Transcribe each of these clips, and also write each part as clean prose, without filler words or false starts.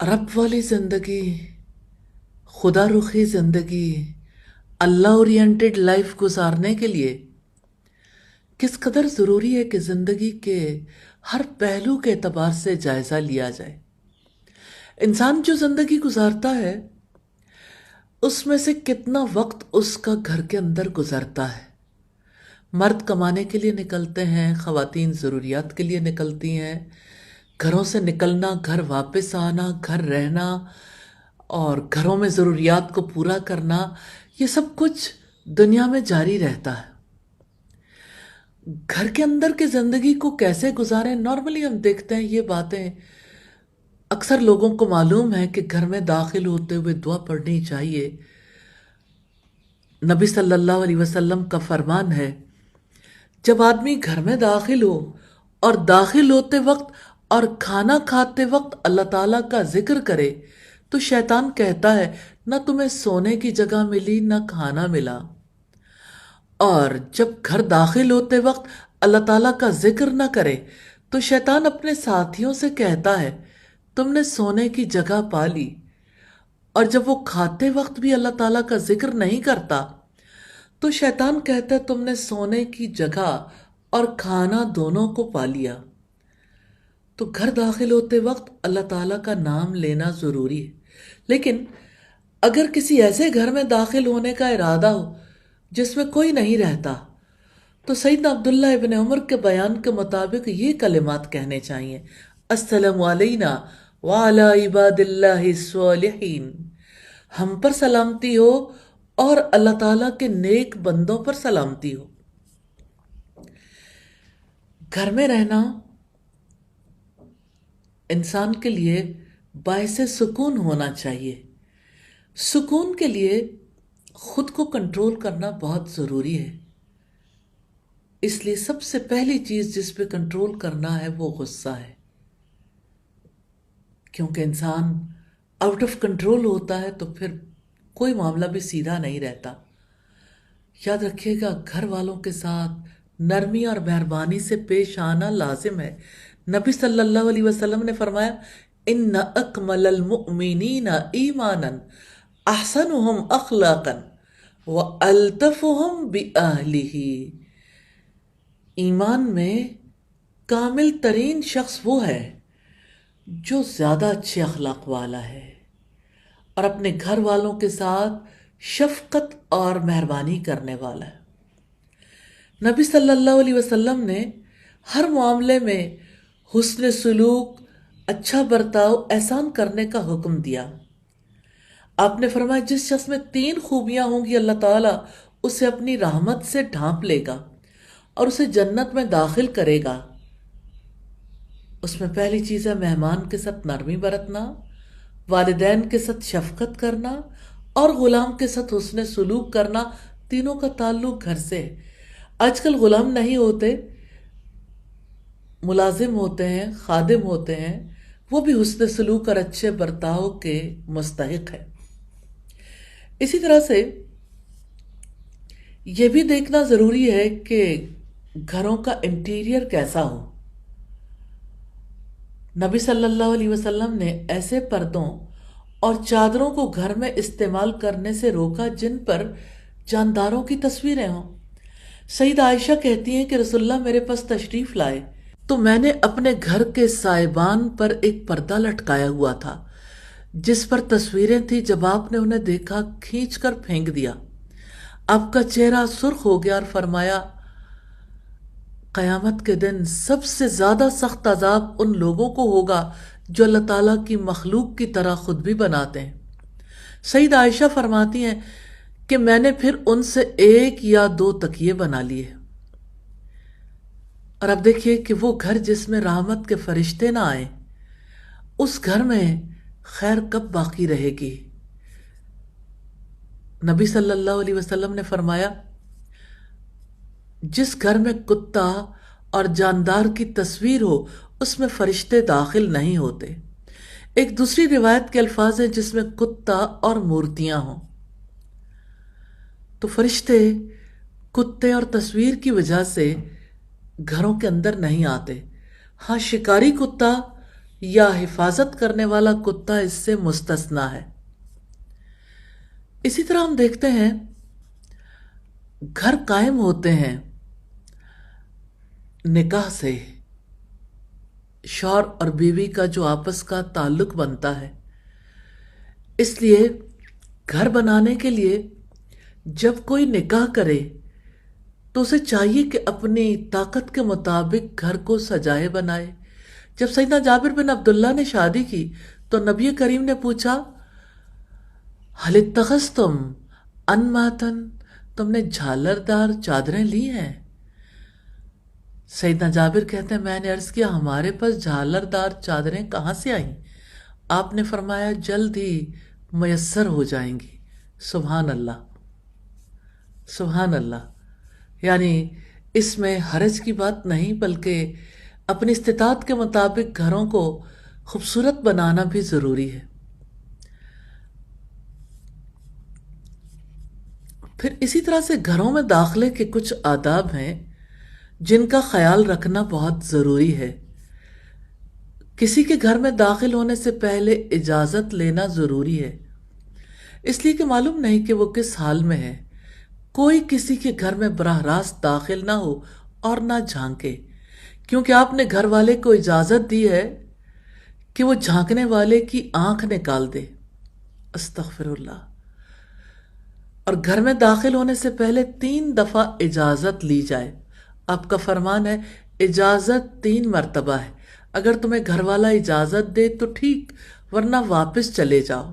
رب والی زندگی، خدا رخی زندگی، اللہ اورینٹڈ لائف گزارنے کے لیے کس قدر ضروری ہے کہ زندگی کے ہر پہلو کے اعتبار سے جائزہ لیا جائے۔ انسان جو زندگی گزارتا ہے اس میں سے کتنا وقت اس کا گھر کے اندر گزرتا ہے۔ مرد کمانے کے لیے نکلتے ہیں، خواتین ضروریات کے لیے نکلتی ہیں، گھروں سے نکلنا، گھر واپس آنا، گھر رہنا اور گھروں میں ضروریات کو پورا کرنا، یہ سب کچھ دنیا میں جاری رہتا ہے۔ گھر کے اندر کی زندگی کو کیسے گزاریں، نارملی ہم دیکھتے ہیں یہ باتیں اکثر لوگوں کو معلوم ہے کہ گھر میں داخل ہوتے ہوئے دعا پڑھنی چاہیے۔ نبی صلی اللہ علیہ وسلم کا فرمان ہے، جب آدمی گھر میں داخل ہو اور داخل ہوتے وقت اور کھانا کھاتے وقت اللہ تعالیٰ کا ذکر کرے تو شیطان کہتا ہے نہ تمہیں سونے کی جگہ ملی نہ کھانا ملا، اور جب گھر داخل ہوتے وقت اللہ تعالیٰ کا ذکر نہ کرے تو شیطان اپنے ساتھیوں سے کہتا ہے تم نے سونے کی جگہ پا لی، اور جب وہ کھاتے وقت بھی اللہ تعالیٰ کا ذکر نہیں کرتا تو شیطان کہتا ہے تم نے سونے کی جگہ اور کھانا دونوں کو پا لیا۔ تو گھر داخل ہوتے وقت اللہ تعالیٰ کا نام لینا ضروری ہے، لیکن اگر کسی ایسے گھر میں داخل ہونے کا ارادہ ہو جس میں کوئی نہیں رہتا تو سیدنا عبداللہ ابن عمر کے بیان کے مطابق یہ کلمات کہنے چاہیے، السلام علینا وعلی عباد اللہ الصالحین، ہم پر سلامتی ہو اور اللہ تعالیٰ کے نیک بندوں پر سلامتی ہو۔ گھر میں رہنا انسان کے لیے باعث سکون ہونا چاہیے۔ سکون کے لیے خود کو کنٹرول کرنا بہت ضروری ہے، اس لیے سب سے پہلی چیز جس پہ کنٹرول کرنا ہے وہ غصہ ہے، کیونکہ انسان آؤٹ آف کنٹرول ہوتا ہے تو پھر کوئی معاملہ بھی سیدھا نہیں رہتا۔ یاد رکھیے گا گھر والوں کے ساتھ نرمی اور مہربانی سے پیش آنا لازم ہے۔ نبی صلی اللہ علیہ وسلم نے فرمایا ان اکمل المؤمنین ایمانا احسنهم اخلاقا والطفهم بأہلہ، ایمان میں کامل ترین شخص وہ ہے جو زیادہ اچھے اخلاق والا ہے اور اپنے گھر والوں کے ساتھ شفقت اور مہربانی کرنے والا ہے۔ نبی صلی اللہ علیہ وسلم نے ہر معاملے میں حسن سلوک، اچھا برتاؤ، احسان کرنے کا حکم دیا۔ آپ نے فرمایا جس شخص میں 3 خوبیاں ہوں گی اللہ تعالیٰ اسے اپنی رحمت سے ڈھانپ لے گا اور اسے جنت میں داخل کرے گا۔ اس میں پہلی چیز ہے مہمان کے ساتھ نرمی برتنا، والدین کے ساتھ شفقت کرنا اور غلام کے ساتھ حسن سلوک کرنا۔ تینوں کا تعلق گھر سے ہے۔ آج کل غلام نہیں ہوتے، ملازم ہوتے ہیں، خادم ہوتے ہیں، وہ بھی حسن سلوک اور اچھے برتاؤ کے مستحق ہے۔ اسی طرح سے یہ بھی دیکھنا ضروری ہے کہ گھروں کا انٹیریئر کیسا ہو۔ نبی صلی اللہ علیہ وسلم نے ایسے پردوں اور چادروں کو گھر میں استعمال کرنے سے روکا جن پر جانداروں کی تصویریں ہوں۔ سیدہ عائشہ کہتی ہیں کہ رسول اللہ میرے پاس تشریف لائے تو میں نے اپنے گھر کے سائبان پر ایک پردہ لٹکایا ہوا تھا جس پر تصویریں تھیں۔ جب آپ نے انہیں دیکھا کھینچ کر پھینک دیا، آپ کا چہرہ سرخ ہو گیا اور فرمایا قیامت کے دن سب سے زیادہ سخت عذاب ان لوگوں کو ہوگا جو اللہ تعالیٰ کی مخلوق کی طرح خود بھی بناتے ہیں۔ سیدہ عائشہ فرماتی ہیں کہ میں نے پھر ان سے 1 یا 2 تکیے بنا لیے، اور اب دیکھیے کہ وہ گھر جس میں رحمت کے فرشتے نہ آئے اس گھر میں خیر کب باقی رہے گی۔ نبی صلی اللہ علیہ وسلم نے فرمایا جس گھر میں کتا اور جاندار کی تصویر ہو اس میں فرشتے داخل نہیں ہوتے۔ ایک دوسری روایت کے الفاظ ہیں جس میں کتا اور مورتیاں ہوں، تو فرشتے کتے اور تصویر کی وجہ سے گھروں کے اندر نہیں آتے۔ ہاں شکاری کتا یا حفاظت کرنے والا کتا اس سے مستثنا ہے۔ اسی طرح ہم دیکھتے ہیں گھر قائم ہوتے ہیں نکاح سے، شوہر اور بیوی کا جو آپس کا تعلق بنتا ہے۔ اس لیے گھر بنانے کے لیے جب کوئی نکاح کرے تو اسے چاہیے کہ اپنی طاقت کے مطابق گھر کو سجائے بنائے۔ جب سیدنا جابر بن عبداللہ نے شادی کی تو نبی کریم نے پوچھا حل اتخذتم انماتن، تم نے جھالردار چادریں لی ہیں؟ سیدنا جابر کہتے ہیں میں نے عرض کیا ہمارے پاس جھالردار چادریں کہاں سے آئیں؟ آپ نے فرمایا جلد ہی میسر ہو جائیں گی۔ سبحان اللہ، سبحان اللہ۔ یعنی اس میں حرج کی بات نہیں، بلکہ اپنی استطاعت کے مطابق گھروں کو خوبصورت بنانا بھی ضروری ہے۔ پھر اسی طرح سے گھروں میں داخلے کے کچھ آداب ہیں جن کا خیال رکھنا بہت ضروری ہے۔ کسی کے گھر میں داخل ہونے سے پہلے اجازت لینا ضروری ہے، اس لیے کہ معلوم نہیں کہ وہ کس حال میں ہے۔ کوئی کسی کے گھر میں براہ راست داخل نہ ہو اور نہ جھانکے، کیونکہ آپ نے گھر والے کو اجازت دی ہے کہ وہ جھانکنے والے کی آنکھ نکال دے۔ استغفر اللہ۔ اور گھر میں داخل ہونے سے پہلے 3 دفعہ اجازت لی جائے۔ آپ کا فرمان ہے اجازت 3 مرتبہ ہے، اگر تمہیں گھر والا اجازت دے تو ٹھیک، ورنہ واپس چلے جاؤ۔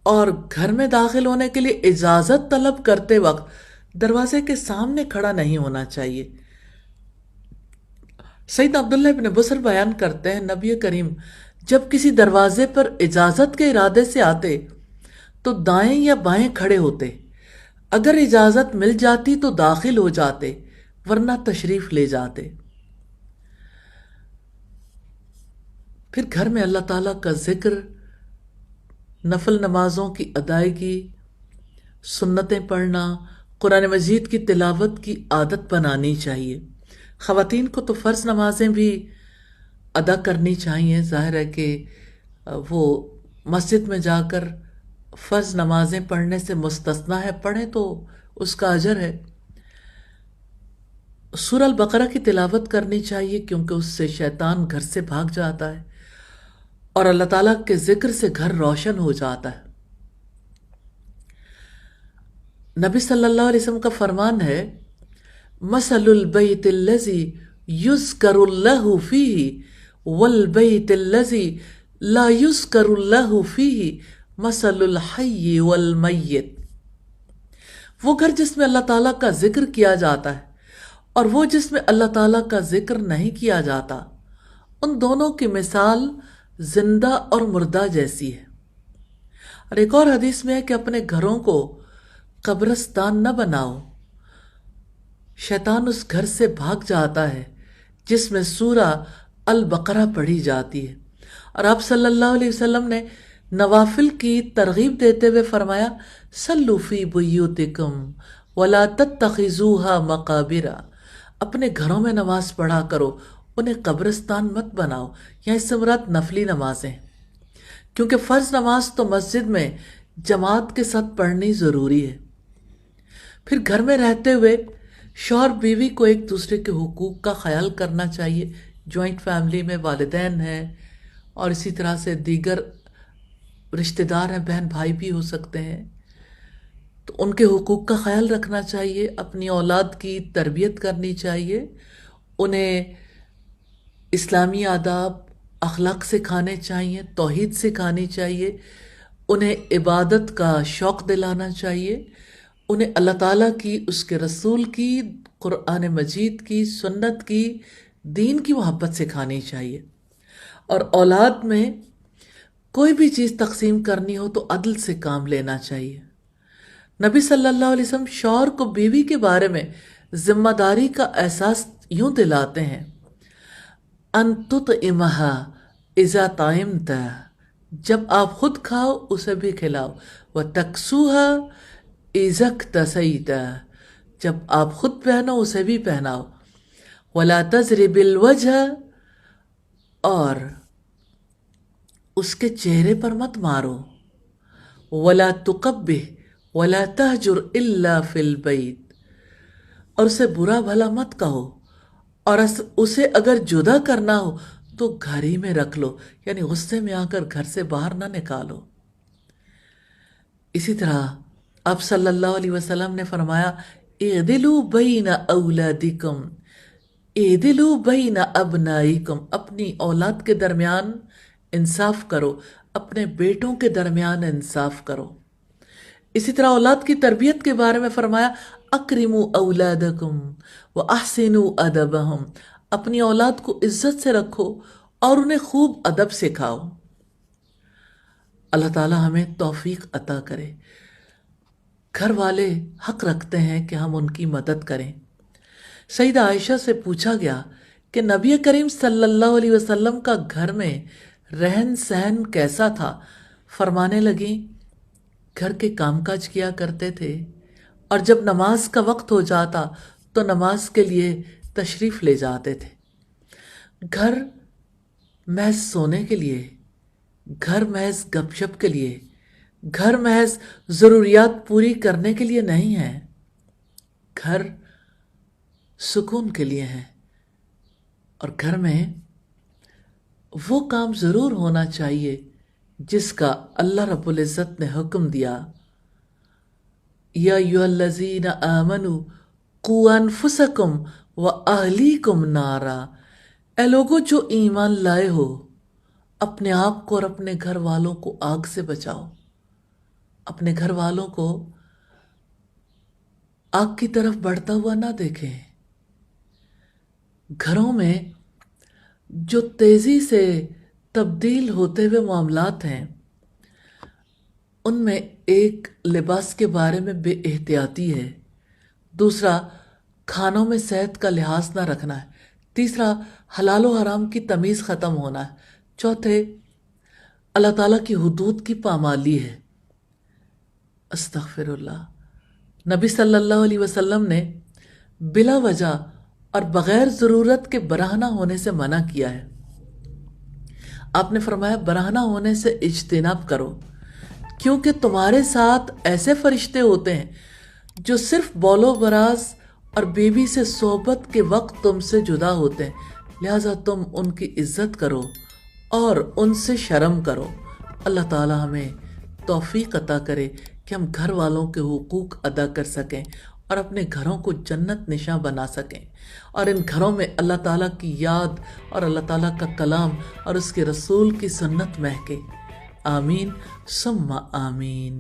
اور گھر میں داخل ہونے کے لیے اجازت طلب کرتے وقت دروازے کے سامنے کھڑا نہیں ہونا چاہیے۔ سیدنا عبداللہ ابن بصر بیان کرتے ہیں نبی کریم جب کسی دروازے پر اجازت کے ارادے سے آتے تو دائیں یا بائیں کھڑے ہوتے، اگر اجازت مل جاتی تو داخل ہو جاتے، ورنہ تشریف لے جاتے۔ پھر گھر میں اللہ تعالیٰ کا ذکر، نفل نمازوں کی ادائیگی، سنتیں پڑھنا، قرآن مجید کی تلاوت کی عادت بنانی چاہیے۔ خواتین کو تو فرض نمازیں بھی ادا کرنی چاہیے، ظاہر ہے کہ وہ مسجد میں جا کر فرض نمازیں پڑھنے سے مستثنا ہے، پڑھیں تو اس کا اجر ہے۔ سورہ البقرہ کی تلاوت کرنی چاہیے کیونکہ اس سے شیطان گھر سے بھاگ جاتا ہے اور اللہ تعالیٰ کے ذکر سے گھر روشن ہو جاتا ہے۔ نبی صلی اللہ علیہ وسلم کا فرمان ہے مثل البیت الذی یذکر اللہ فیہ والبیت الذی لا یذکر اللہ فیہ مثل الحی والمیت۔ وہ گھر جس میں اللہ تعالیٰ کا ذکر کیا جاتا ہے اور وہ جس میں اللہ تعالیٰ کا ذکر نہیں کیا جاتا، ان دونوں کی مثال زندہ اور مردہ جیسی ہے۔ اور ایک اور حدیث میں ہے کہ اپنے گھروں کو قبرستان نہ بناؤ، شیطان اس گھر سے بھاگ جاتا ہے جس میں سورہ البقرہ پڑھی جاتی ہے۔ اور آپ صلی اللہ علیہ وسلم نے نوافل کی ترغیب دیتے ہوئے فرمایا صلوا فی بیوتکم ولا تتخذوها مقابر، اپنے گھروں میں نماز پڑھا کرو، انہیں قبرستان مت بناؤ۔ یہاں اس سے مراد نفلی نمازیں، کیونکہ فرض نماز تو مسجد میں جماعت کے ساتھ پڑھنی ضروری ہے۔ پھر گھر میں رہتے ہوئے شوہر بیوی کو ایک دوسرے کے حقوق کا خیال کرنا چاہیے۔ جوائنٹ فیملی میں والدین ہیں اور اسی طرح سے دیگر رشتہ دار ہیں، بہن بھائی بھی ہو سکتے ہیں، تو ان کے حقوق کا خیال رکھنا چاہیے، اپنی اولاد کی تربیت کرنی چاہیے، انہیں اسلامی آداب اخلاق سکھانے چاہیے، توحید سکھانی چاہیے، انہیں عبادت کا شوق دلانا چاہیے، انہیں اللہ تعالیٰ کی، اس کے رسول کی، قرآن مجید کی، سنت کی، دین کی محبت سکھانی چاہیے۔ اور اولاد میں کوئی بھی چیز تقسیم کرنی ہو تو عدل سے کام لینا چاہیے۔ نبی صلی اللہ علیہ وسلم شوہر کو بیوی کے بارے میں ذمہ داری کا احساس یوں دلاتے ہیں ان تطعمھا اذا طعمت، جب آپ خود کھاؤ اسے بھی کھلاؤ، وتکسوھا اذا اکتسیت، جب آپ خود پہنو اسے بھی پہناؤ، ولا تضرب الوجہ، اور اس کے چہرے پر مت مارو، ولا تقبح ولا تہجر الا فی البیت، اور اسے برا بھلا مت کہو، اور اسے اگر جدا کرنا ہو تو گھر ہی میں رکھ لو، یعنی غصے میں آ کر گھر سے باہر نہ نکالو۔ اسی طرح آپ صلی اللہ علیہ وسلم نے فرمایا اعدلوا بین اولادکم، اعدلوا بین ابنائکم، اپنی اولاد کے درمیان انصاف کرو، اپنے بیٹوں کے درمیان انصاف کرو۔ اسی طرح اولاد کی تربیت کے بارے میں فرمایا اکرموا اولادکم واحسنوا ادبہم، اپنی اولاد کو عزت سے رکھو اور انہیں خوب ادب سکھاؤ۔ اللہ تعالی ہمیں توفیق عطا کرے۔ گھر والے حق رکھتے ہیں کہ ہم ان کی مدد کریں۔ سیدہ عائشہ سے پوچھا گیا کہ نبی کریم صلی اللہ علیہ وسلم کا گھر میں رہن سہن کیسا تھا؟ فرمانے لگیں گھر کے کام کاج کیا کرتے تھے، اور جب نماز کا وقت ہو جاتا تو نماز کے لیے تشریف لے جاتے تھے۔ گھر محض سونے کے لیے، گھر محض گپ شپ کے لیے، گھر محض ضروریات پوری کرنے کے لیے نہیں ہے، گھر سکون کے لیے ہے۔ اور گھر میں وہ کام ضرور ہونا چاہیے جس کا اللہ رب العزت نے حکم دیا، یا ایھا الذین آمنوا قوا انفسکم واہلیکم نارا، اے لوگو جو ایمان لائے ہو، اپنے آپ کو اور اپنے گھر والوں کو آگ سے بچاؤ، اپنے گھر والوں کو آگ کی طرف بڑھتا ہوا نہ دیکھیں۔ گھروں میں جو تیزی سے تبدیل ہوتے ہوئے معاملات ہیں، ان میں ایک لباس کے بارے میں بے احتیاطی ہے، دوسرا کھانوں میں صحت کا لحاظ نہ رکھنا ہے، تیسرا حلال و حرام کی تمیز ختم ہونا ہے، چوتھے اللہ تعالیٰ کی حدود کی پامالی ہے۔ استغفر اللہ۔ نبی صلی اللہ علیہ وسلم نے بلا وجہ اور بغیر ضرورت کے برہنہ ہونے سے منع کیا ہے۔ آپ نے فرمایا برہنہ ہونے سے اجتناب کرو، کیونکہ تمہارے ساتھ ایسے فرشتے ہوتے ہیں جو صرف بول و براز اور بیوی سے صحبت کے وقت تم سے جدا ہوتے ہیں، لہٰذا تم ان کی عزت کرو اور ان سے شرم کرو۔ اللہ تعالی ہمیں توفیق عطا کرے کہ ہم گھر والوں کے حقوق ادا کر سکیں اور اپنے گھروں کو جنت نشاں بنا سکیں، اور ان گھروں میں اللہ تعالیٰ کی یاد اور اللہ تعالیٰ کا کلام اور اس کے رسول کی سنت مہکے۔ آمین ثم آمین۔